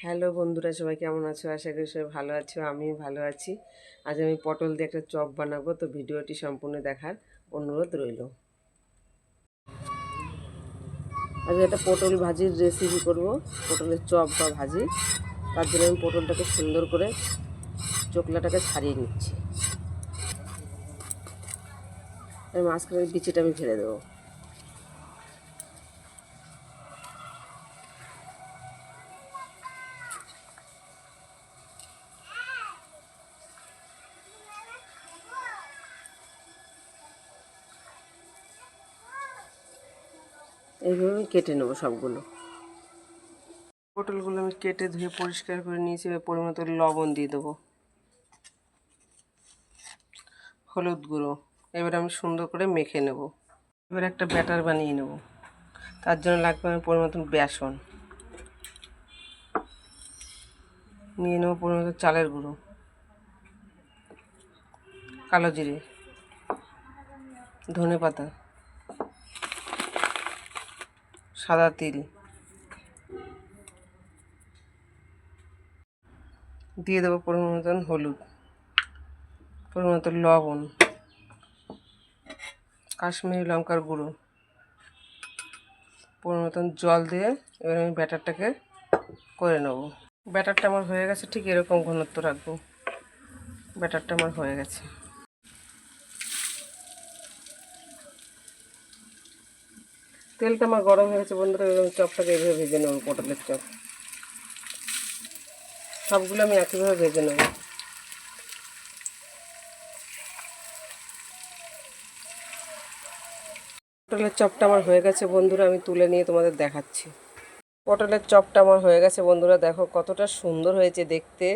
Hello বন্ধুরা, সবাই কেমন আছো? আশা করি সবাই ভালো আছো। আমি ভালো আছি। আজ আমি পটল দিয়ে একটা চপ বানাবো, তো ভিডিওটি সম্পূর্ণ দেখার অনুরোধ রইল। আজ একটা পটল ভাজির রেসিপি করব, পটলের চপ বা ভাজি। তার জন্য আমি পটলটাকে সুন্দর করে চোকলাটাকে ছাড়িয়ে নিচ্ছি। মাঝখানের বিচিটা আমি ফেলে দেবো। এইভাবে আমি কেটে নেবো সবগুলো। পটলগুলো আমি কেটে ধুয়ে পরিষ্কার করে নিয়েছি। পরিমাণ মতো লবণ দিয়ে দেবো, হলুদ গুঁড়ো। এবার আমি সুন্দর করে মেখে নেব। এবার একটা ব্যাটার বানিয়ে নেব। তার জন্য লাগবে আমি পরিমাণ মতন বেসন নিয়ে নেব, পরিমাণ মতো চালের গুঁড়ো, কালো জিরে, ধনে পাতা, সাদা তিল দিয়ে দেবো, পরিমাণ মতন হলুদ, পরিমাণ মতন লবণ, কাশ্মীরি লঙ্কার গুঁড়ো, পরিমাণ মতন জল দিয়ে এবার আমি ব্যাটারটাকে করে নেব। ব্যাটারটা আমার হয়ে গেছে, ঠিক এরকম ঘনত্ব রাখবো। ব্যাটারটা আমার হয়ে গেছে। তেলটা আমার গরম হয়ে গেছে বন্ধুরা। এবার চপটাকে এইভাবে ভেজে নেবো। পটলের চপ সবগুলো আমি একইভাবে ভেজে নেব। পটলের চপটা আমার হয়ে গেছে বন্ধুরা, আমি তুলে নিয়ে তোমাদের দেখাচ্ছি। পটলের চপটা আমার হয়ে গেছে বন্ধুরা, দেখো কতটা সুন্দর হয়েছে দেখতে।